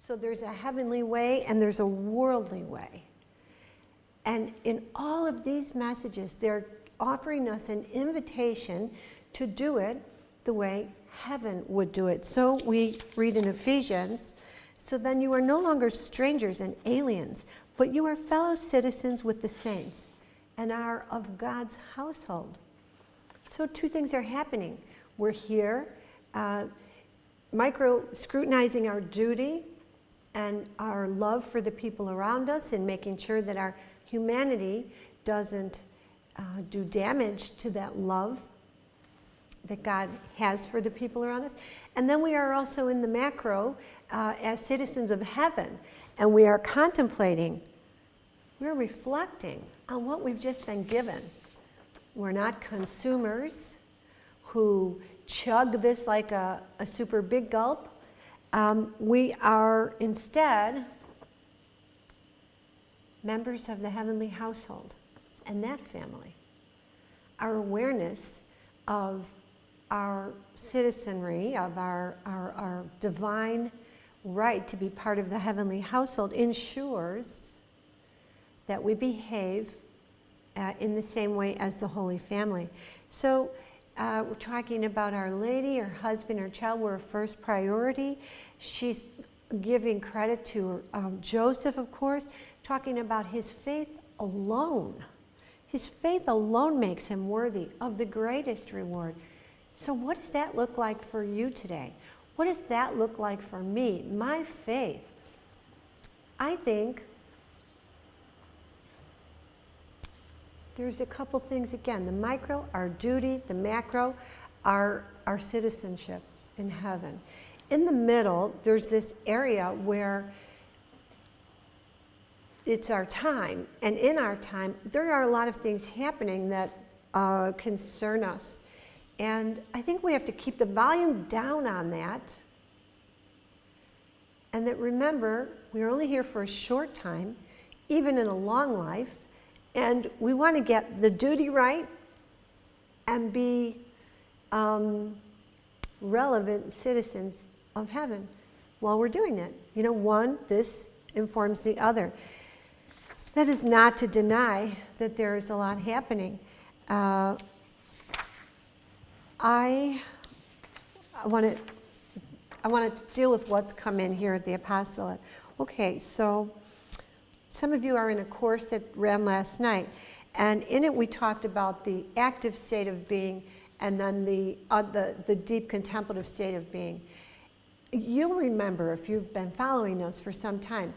So there's a heavenly way and there's a worldly way. And in all of these messages, they're offering us an invitation to do it the way heaven would do it. So we read in Ephesians, so then you are no longer strangers and aliens, but you are fellow citizens with the saints and are of God's household. So two things are happening. We're here micro-scrutinizing our duty and our love for the people around us and making sure that our humanity doesn't do damage to that love that God has for the people around us. And then we are also in the macro as citizens of heaven, and we are contemplating, we're reflecting on what we've just been given. We're not consumers who chug this like a super big gulp. We are instead members of the heavenly household and that family. Our awareness of our citizenry, of our divine right to be part of the heavenly household ensures that we behave in the same way as the Holy Family. So we're talking about Our Lady, her husband, her child were a first priority. She's giving credit to Joseph, of course, talking about his faith alone. His faith alone makes him worthy of the greatest reward. So what does that look like for you today? What does that look like for me? My faith. I think there's a couple things again. The micro, our duty, the macro, our citizenship in heaven. In the middle, there's this area where it's our time. And in our time, there are a lot of things happening that concern us. And I think we have to keep the volume down on that. And that remember, we're only here for a short time, even in a long life. And we want to get the duty right and be relevant citizens of heaven while we're doing it. You know, one, this informs the other. That is not to deny that there is a lot happening. I want to deal with what's come in here at the apostolate. Okay, so some of you are in a course that ran last night, and in it we talked about the active state of being and then the deep contemplative state of being. You'll remember, if you've been following us for some time,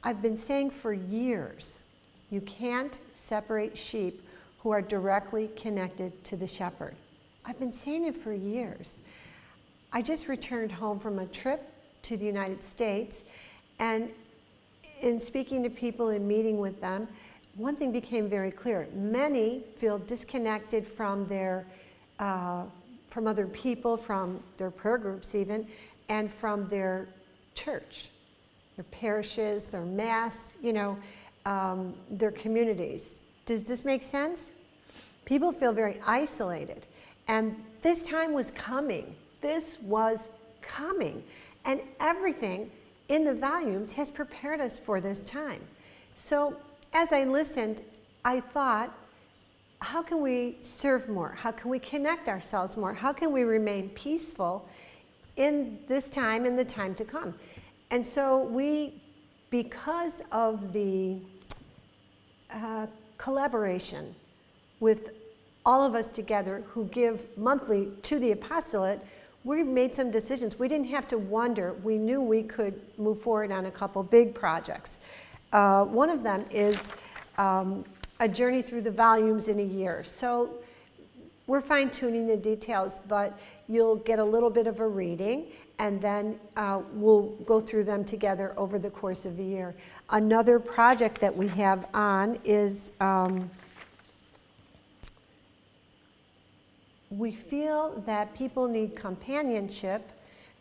I've been saying for years, you can't separate sheep who are directly connected to the shepherd. I've been saying it for years. I just returned home from a trip to the United States, and in speaking to people and meeting with them, one thing became very clear. Many feel disconnected from from other people, from their prayer groups even, and from their church, their parishes, their mass, their communities. Does this make sense? People feel very isolated. And this time was coming. This was coming. And everything in the volumes has prepared us for this time. So as I listened, I thought, how can we serve more? How can we connect ourselves more? How can we remain peaceful in this time and the time to come? And so because of the collaboration with all of us together who give monthly to the apostolate, we made some decisions. We didn't have to wonder. We knew we could move forward on a couple big projects. One of them is a journey through the volumes in a year. So we're fine-tuning the details, but you'll get a little bit of a reading, and then we'll go through them together over the course of a year. Another project that we have on is we feel that people need companionship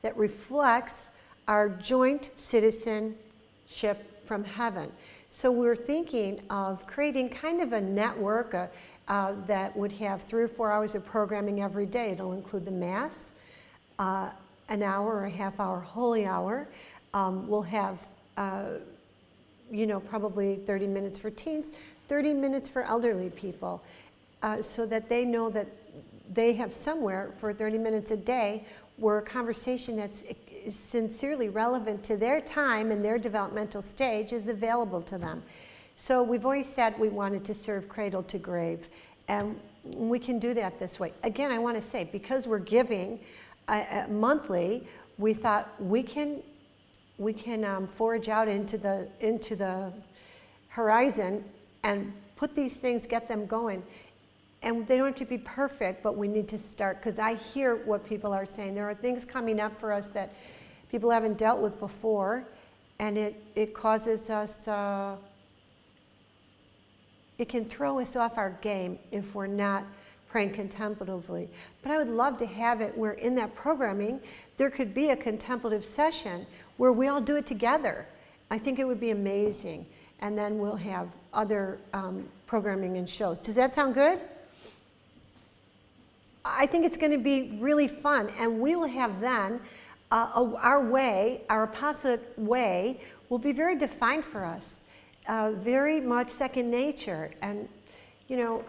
that reflects our joint citizenship from heaven. So we're thinking of creating kind of a network that would have 3 or 4 hours of programming every day. It'll include the Mass, an hour or a half hour holy hour, We'll have, probably 30 minutes for teens, 30 minutes for elderly people, so that they know that they have somewhere for 30 minutes a day where a conversation that's sincerely relevant to their time and their developmental stage is available to them. So we've always said we wanted to serve cradle to grave, and we can do that this way. Again, I want to say, because we're giving monthly, we thought we can forage out into the horizon and put these things, get them going. And they don't have to be perfect, but we need to start, because I hear what people are saying. There are things coming up for us that people haven't dealt with before, and it causes us, it can throw us off our game if we're not praying contemplatively. But I would love to have it where in that programming, there could be a contemplative session where we all do it together. I think it would be amazing. And then we'll have other programming and shows. Does that sound good? I think it's going to be really fun, and we will have then our way, our apostolate way, will be very defined for us, very much second nature. And,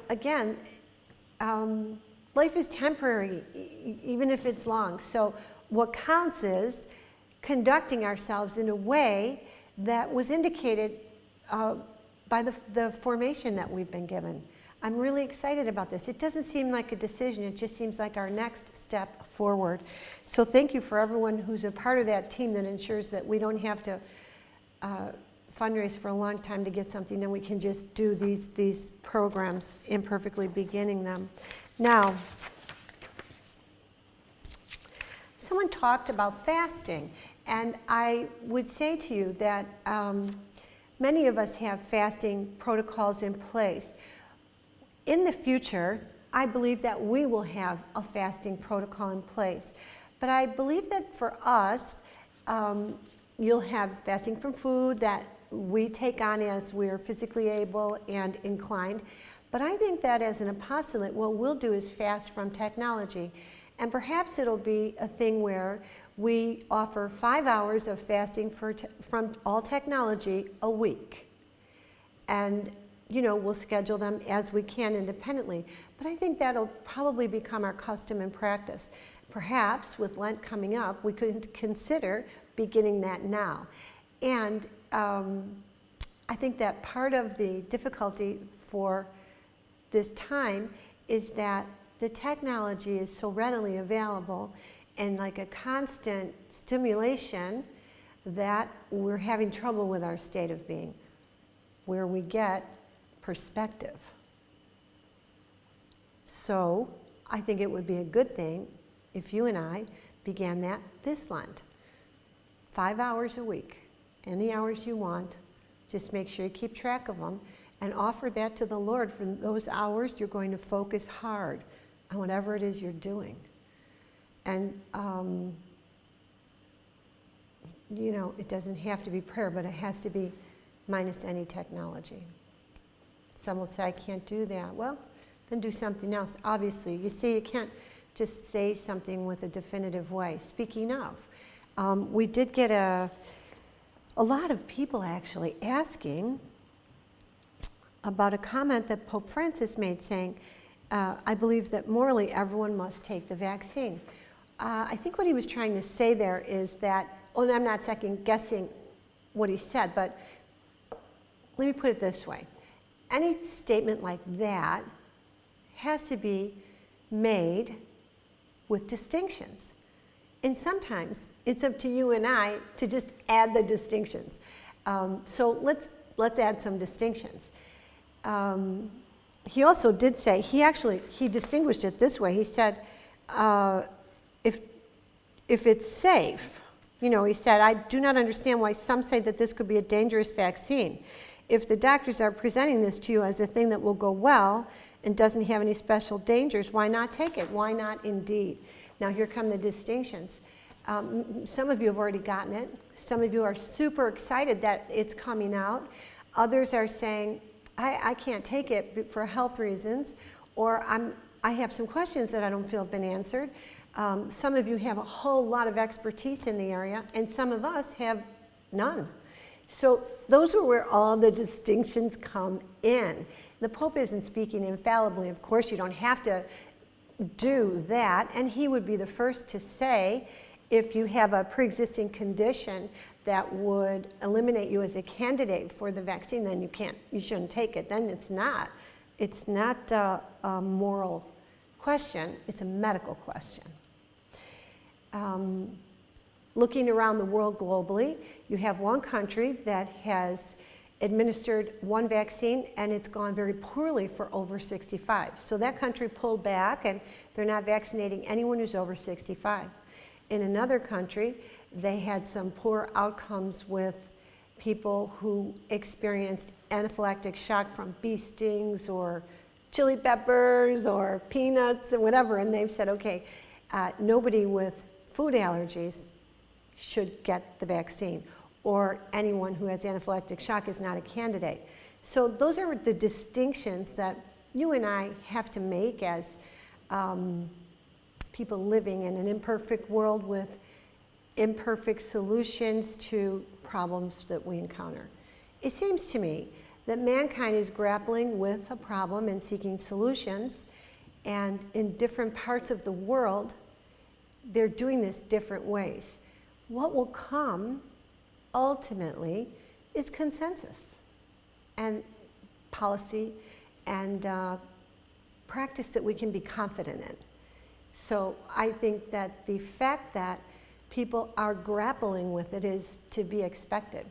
again, life is temporary, even if it's long. So what counts is conducting ourselves in a way that was indicated by the formation that we've been given. I'm really excited about this. It doesn't seem like a decision, it just seems like our next step forward. So thank you for everyone who's a part of that team that ensures that we don't have to fundraise for a long time to get something, and we can just do these programs, imperfectly beginning them. Now, someone talked about fasting, and I would say to you that many of us have fasting protocols in place. In the future, I believe that we will have a fasting protocol in place. But I believe that for us, you'll have fasting from food that we take on as we're physically able and inclined. But I think that as an apostolate, what we'll do is fast from technology. And perhaps it'll be a thing where we offer 5 hours of fasting from all technology a week. And we'll schedule them as we can independently. But I think that'll probably become our custom and practice. Perhaps with Lent coming up, we could consider beginning that now. And I think that part of the difficulty for this time is that the technology is so readily available and like a constant stimulation that we're having trouble with our state of being, where we get perspective. So I think it would be a good thing if you and I began that this Lent. 5 hours a week, any hours you want, just make sure you keep track of them and offer that to the Lord. For those hours, you're going to focus hard on whatever it is you're doing. And, it doesn't have to be prayer, but it has to be minus any technology. Some will say, I can't do that. Well, then do something else. Obviously, you see, you can't just say something with a definitive way. Speaking of, we did get a lot of people actually asking about a comment that Pope Francis made saying, I believe that morally everyone must take the vaccine. I think what he was trying to say there is that, and I'm not second guessing what he said, but let me put it this way. Any statement like that has to be made with distinctions. And sometimes it's up to you and I to just add the distinctions. So let's add some distinctions. He also did say, he distinguished it this way. He said, if it's safe, he said, I do not understand why some say that this could be a dangerous vaccine. If the doctors are presenting this to you as a thing that will go well and doesn't have any special dangers, why not take it? Why not indeed? Now here come the distinctions. Some of you have already gotten it. Some of you are super excited that it's coming out. Others are saying, I can't take it for health reasons, or I have some questions that I don't feel have been answered. Some of you have a whole lot of expertise in the area, and some of us have None. So those are where all the distinctions come in. The Pope isn't speaking infallibly. Of course, you don't have to do that. And he would be the first to say, if you have a pre-existing condition that would eliminate you as a candidate for the vaccine, then you shouldn't take it. Then it's not a moral question, it's a medical question. Looking around the world globally, you have one country that has administered one vaccine and it's gone very poorly for over 65. So that country pulled back and they're not vaccinating anyone who's over 65. In another country, they had some poor outcomes with people who experienced anaphylactic shock from bee stings or chili peppers or peanuts and whatever, and they've said, okay, nobody with food allergies should get the vaccine, or anyone who has anaphylactic shock is not a candidate. So those are the distinctions that you and I have to make as people living in an imperfect world with imperfect solutions to problems that we encounter. It seems to me that mankind is grappling with a problem and seeking solutions, and in different parts of the world, they're doing this different ways. What will come ultimately is consensus and policy and practice that we can be confident in. So I think that the fact that people are grappling with it is to be expected.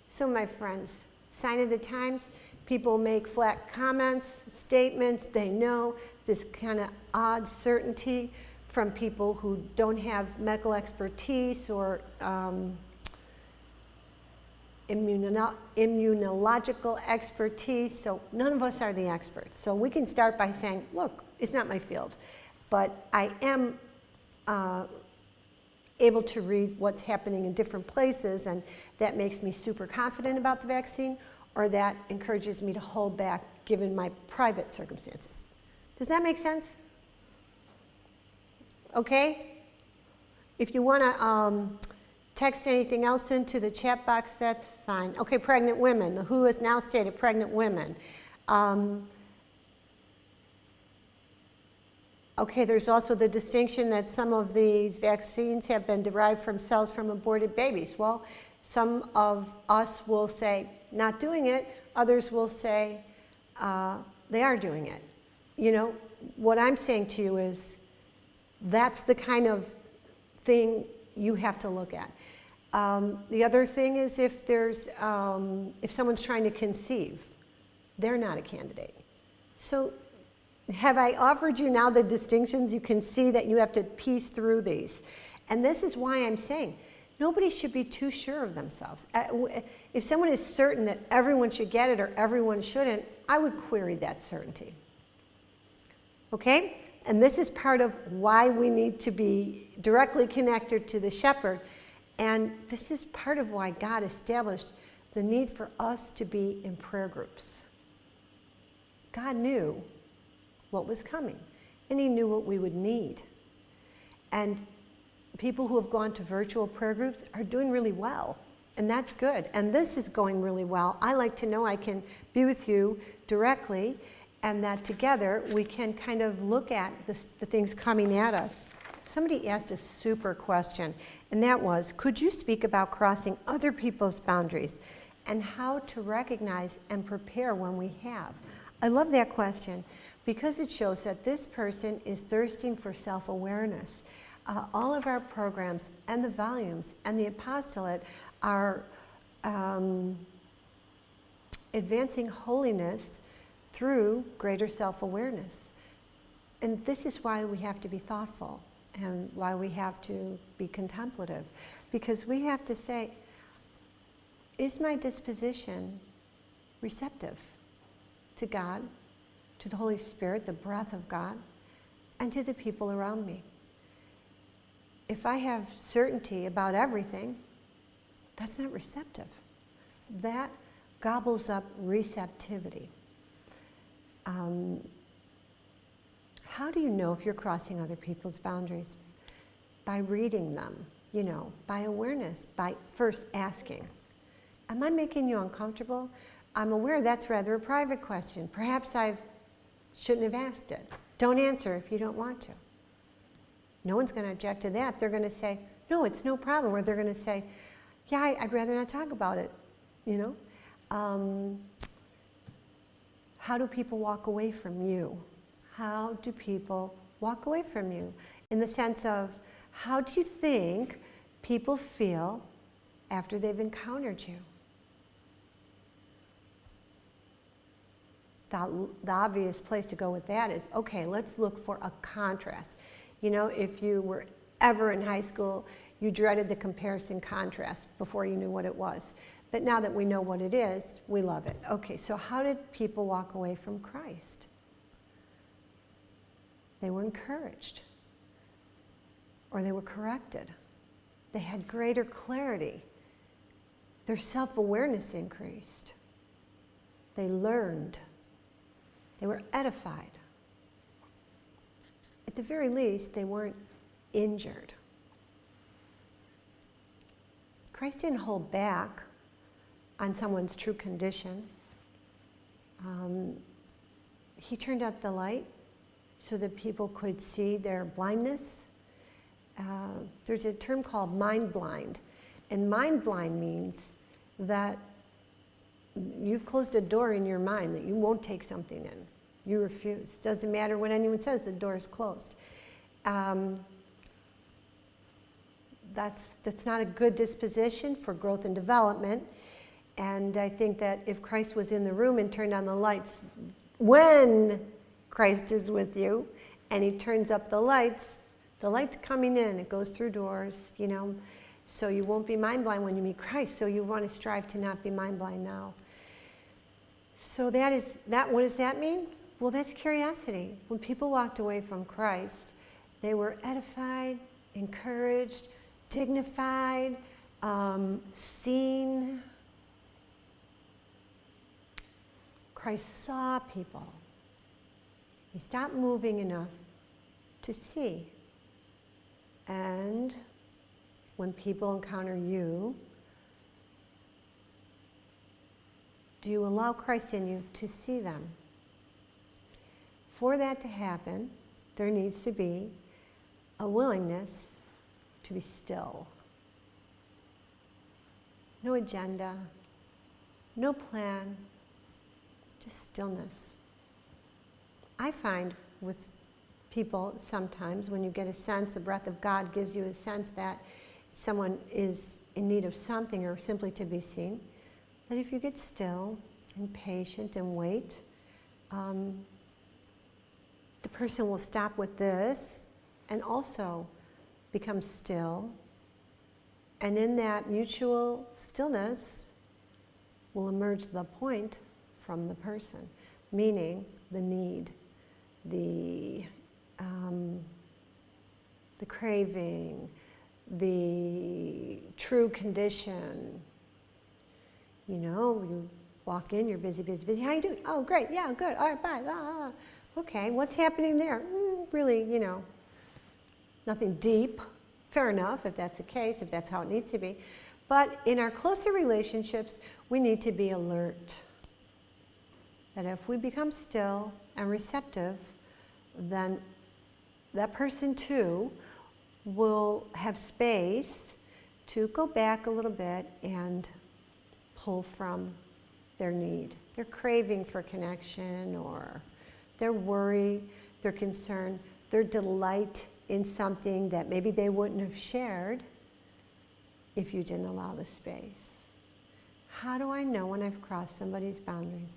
So my friends, sign of the times, people make flat comments, statements, they know this kind of odd certainty from people who don't have medical expertise or immunological expertise, so none of us are the experts. So we can start by saying, look, it's not my field, but I am able to read what's happening in different places, and that makes me super confident about the vaccine, or that encourages me to hold back given my private circumstances. Does that make sense? Okay? If you want to text anything else into the chat box, that's fine. Okay, pregnant women. The WHO has now stated pregnant women. Okay, there's also the distinction that some of these vaccines have been derived from cells from aborted babies. Well, some of us will say, not doing it. Others will say, they are doing it. You know, what I'm saying to you is, that's the kind of thing you have to look at. The other thing is if someone's trying to conceive, they're not a candidate. So have I offered you now the distinctions? You can see that you have to piece through these. And this is why I'm saying, nobody should be too sure of themselves. If someone is certain that everyone should get it or everyone shouldn't, I would query that certainty. Okay? And this is part of why we need to be directly connected to the shepherd. And this is part of why God established the need for us to be in prayer groups. God knew what was coming, and he knew what we would need. And people who have gone to virtual prayer groups are doing really well, and that's good. And this is going really well. I like to know I can be with you directly, and that together we can kind of look at the things coming at us. Somebody asked a super question, and that was, could you speak about crossing other people's boundaries and how to recognize and prepare when we have? I love that question because it shows that this person is thirsting for self-awareness. All of our programs and the volumes and the apostolate are advancing holiness through greater self-awareness. And this is why we have to be thoughtful and why we have to be contemplative. Because we have to say, is my disposition receptive to God, to the Holy Spirit, the breath of God, and to the people around me? If I have certainty about everything, that's not receptive. That gobbles up receptivity. How do you know if you're crossing other people's boundaries? By reading them, by awareness, by first asking. Am I making you uncomfortable? I'm aware that's rather a private question. Perhaps I shouldn't have asked it. Don't answer if you don't want to. No one's going to object to that. They're going to say, no, it's no problem. Or they're going to say, yeah, I'd rather not talk about it, you know? How do people walk away from you? How do people walk away from you? In the sense of, how do you think people feel after they've encountered you? The obvious place to go with that is, okay, let's look for a contrast. You know, if you were ever in high school, you dreaded the comparison contrast before you knew what it was. But now that we know what it is, we love it. Okay, so how did people walk away from Christ? They were encouraged, or they were corrected. They had greater clarity. Their self-awareness increased. They learned. They were edified. At the very least, they weren't injured. Christ didn't hold back on someone's true condition. He turned up the light so that people could see their blindness. There's a term called mind blind. And mind blind means that you've closed a door in your mind that you won't take something in. You refuse. Doesn't matter what anyone says, the door is closed. That's not a good disposition for growth and development. And I think that if Christ was in the room and turned on the lights, when Christ is with you and he turns up the light's coming in. It goes through doors, you know. So you won't be mind blind when you meet Christ. So you want to strive to not be mind blind now. So what does that mean? Well, that's curiosity. When people walked away from Christ, they were edified, encouraged, dignified, seen. Christ saw people. He stopped moving enough to see. And when people encounter you, do you allow Christ in you to see them? For that to happen, there needs to be a willingness to be still. No agenda, no plan, just stillness. I find with people sometimes when you get a sense, the breath of God gives you a sense that someone is in need of something or simply to be seen, that if you get still and patient and wait, the person will stop with this and also become still. And in that mutual stillness will emerge the point from the person, meaning the need, the craving, the true condition. You know, you walk in, you're busy, busy, busy. How you doing? Oh, great. Yeah, good. All right, bye. Okay, what's happening there? Really, you know, nothing deep. Fair enough, if that's the case, if that's how it needs to be. But in our closer relationships, we need to be alert. That if we become still and receptive, then that person too will have space to go back a little bit and pull from their need, their craving for connection, or their worry, their concern, their delight in something that maybe they wouldn't have shared if you didn't allow the space. How do I know when I've crossed somebody's boundaries?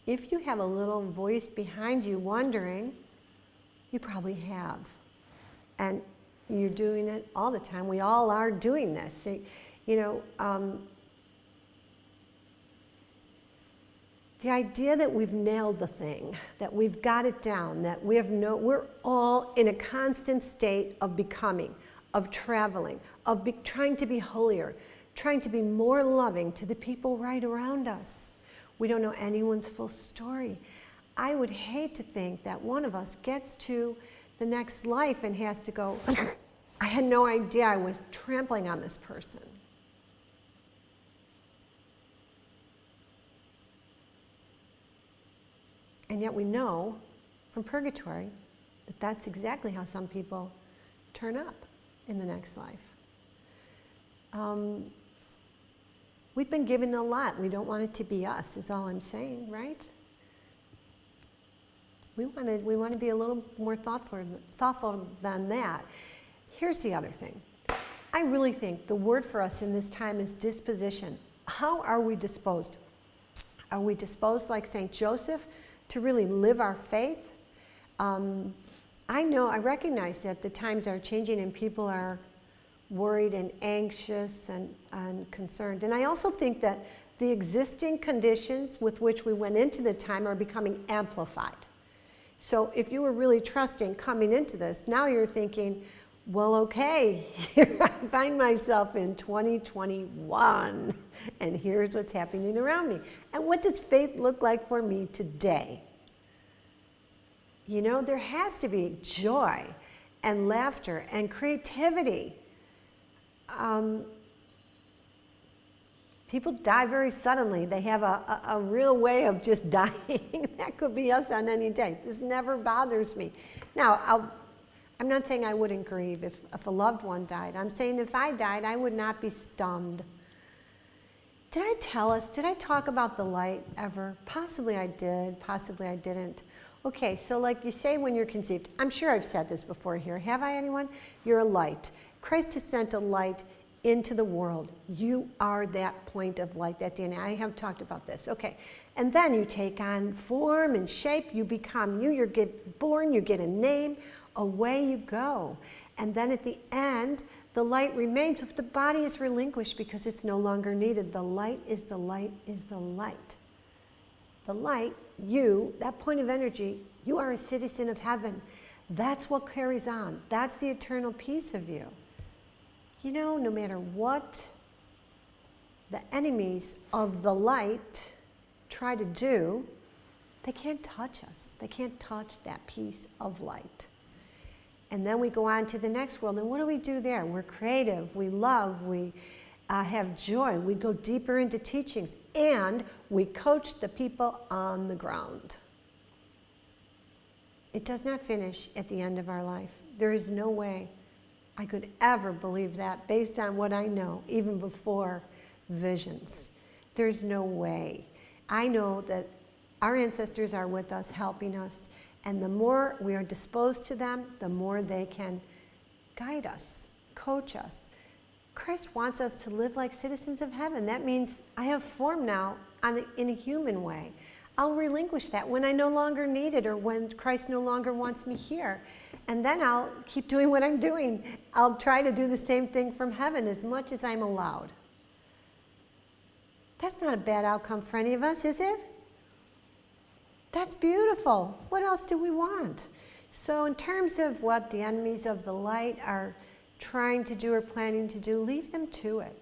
If you have a little voice behind you wondering, you probably have. And you're doing it all the time. We all are doing this. You know, the idea that we've nailed the thing, that we've got it down, that we're all in a constant state of becoming, of traveling, of trying to be holier, trying to be more loving to the people right around us. We don't know anyone's full story. I would hate to think that one of us gets to the next life and has to go, I had no idea I was trampling on this person. And yet we know from purgatory that that's exactly how some people turn up in the next life. We've been given a lot. We don't want it to be us, is all I'm saying, right? We want to be a little more thoughtful than that. Here's the other thing. I really think the word for us in this time is disposition. How are we disposed? Are we disposed like St. Joseph to really live our faith? I recognize that the times are changing and people are worried and anxious and concerned. And I also think that the existing conditions with which we went into the time are becoming amplified. So if you were really trusting coming into this, now you're thinking, well, okay, here I find myself in 2021, and here's what's happening around me. And what does faith look like for me today? You know, there has to be joy and laughter and creativity. People die very suddenly. They have a real way of just dying. That could be us on any day. This never bothers me. Now, I'm not saying I wouldn't grieve if a loved one died. I'm saying if I died, I would not be stunned. Did I talk about the light ever? Possibly I did, possibly I didn't. Okay, so like you say when you're conceived, I'm sure I've said this before here. Have I, anyone? You're a light. Christ has sent a light into the world. You are that point of light, that DNA. I have talked about this. Okay, and then you take on form and shape. You become you. You get born. You get a name. Away you go. And then at the end, the light remains, but the body is relinquished because it's no longer needed. The light is the light is the light. The light, you, that point of energy, you are a citizen of heaven. That's what carries on. That's the eternal piece of you. You know, no matter what the enemies of the light try to do, they can't touch us. They can't touch that piece of light. And then we go on to the next world, and what do we do there? We're creative, we love, we have joy, we go deeper into teachings, and we coach the people on the ground. It does not finish at the end of our life. There is no way I could ever believe that based on what I know, even before visions. There's no way. I know that our ancestors are with us, helping us, and the more we are disposed to them, the more they can guide us, coach us. Christ wants us to live like citizens of heaven. That means I have form now in a human way. I'll relinquish that when I no longer need it or when Christ no longer wants me here. And then I'll keep doing what I'm doing. I'll try to do the same thing from heaven as much as I'm allowed. That's not a bad outcome for any of us, is it? That's beautiful. What else do we want? So in terms of what the enemies of the light are trying to do or planning to do, leave them to it.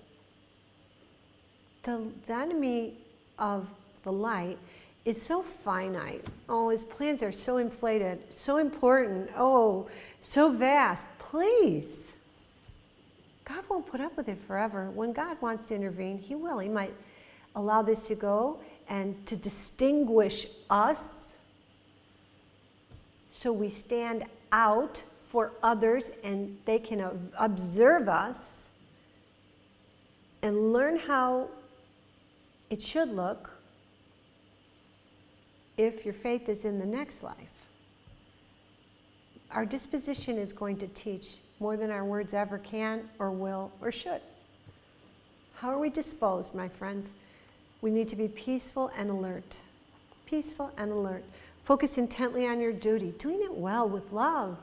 The enemy of the light is so finite. Oh, his plans are so inflated, so important, oh, so vast. Please. God won't put up with it forever. When God wants to intervene, he will. He might allow this to go and to distinguish us so we stand out for others and they can observe us and learn how it should look if your faith is in the next life. Our disposition is going to teach more than our words ever can or will or should. How are we disposed, my friends? We need to be peaceful and alert. Peaceful and alert. Focus intently on your duty, doing it well with love,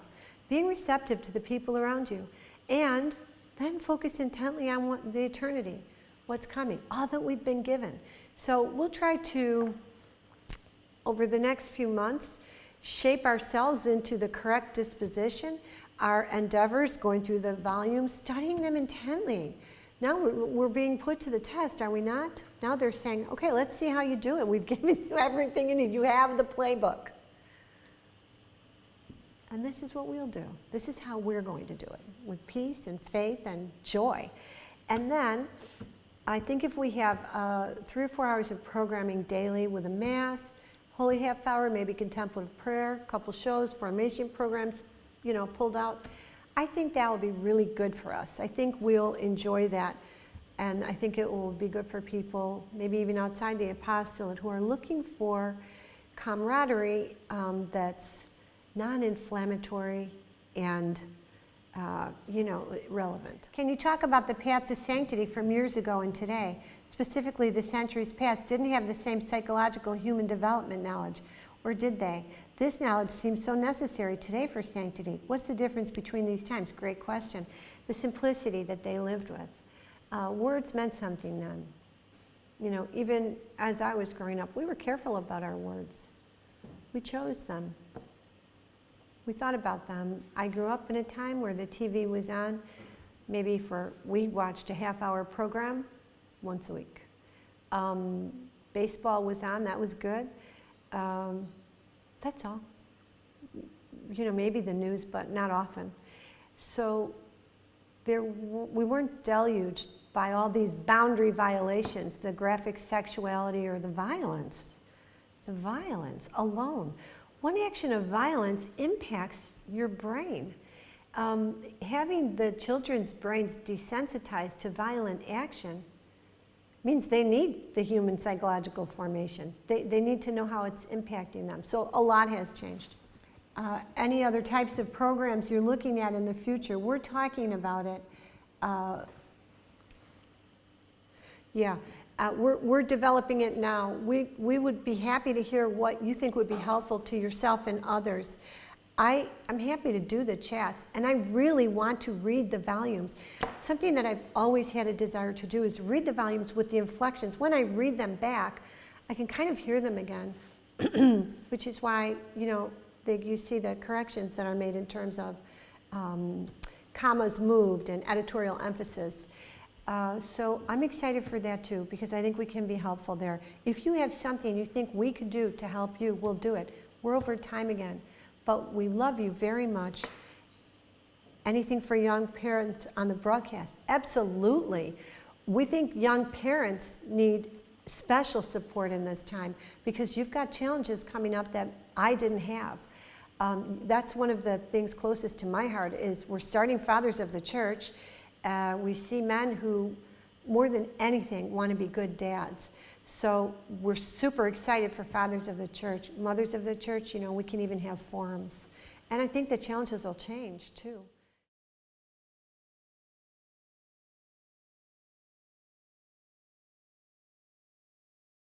being receptive to the people around you, and then focus intently on the eternity, what's coming, all that we've been given. So we'll try to, over the next few months, shape ourselves into the correct disposition, our endeavors, going through the volumes, studying them intently. Now we're being put to the test, are we not? Now they're saying, okay, let's see how you do it. We've given you everything you need. You have the playbook. And this is what we'll do. This is how we're going to do it, with peace and faith and joy. And then I think if we have 3 or 4 hours of programming daily with a Mass, holy half hour, maybe contemplative prayer, a couple shows, formation programs, pulled out. I think that will be really good for us. I think we'll enjoy that. And I think it will be good for people, maybe even outside the apostolate, who are looking for camaraderie that's non-inflammatory and relevant. Can you talk about the path to sanctity from years ago and today? Specifically, the centuries past didn't have the same psychological human development knowledge, or did they? This knowledge seems so necessary today for sanctity. What's the difference between these times? Great question. The simplicity that they lived with. Words meant something then. Even as I was growing up, we were careful about our words. We chose them. We thought about them. I grew up in a time where the TV was on. We watched a half-hour program once a week. Baseball was on, that was good. That's all. Maybe the news, but not often. So we weren't deluged by all these boundary violations, the graphic sexuality or the violence. The violence alone. One action of violence impacts your brain. Having the children's brains desensitized to violent action means they need the human psychological formation. They need to know how it's impacting them. So a lot has changed. Any other types of programs you're looking at in the future? We're talking about it. We're developing it now. We would be happy to hear what you think would be helpful to yourself and others. I'm happy to do the chats, and I really want to read the volumes. Something that I've always had a desire to do is read the volumes with the inflections. When I read them back, I can kind of hear them again, which is why, you see the corrections that are made in terms of commas moved and editorial emphasis. So I'm excited for that too, because I think we can be helpful there. If you have something you think we could do to help you, we'll do it. We're over time again, but we love you very much. Anything for young parents on the broadcast? Absolutely. We think young parents need special support in this time because you've got challenges coming up that I didn't have. That's one of the things closest to my heart is we're starting Fathers of the Church. We see men who, more than anything, want to be good dads. So we're super excited for Fathers of the Church. Mothers of the Church, we can even have forums. And I think the challenges will change, too.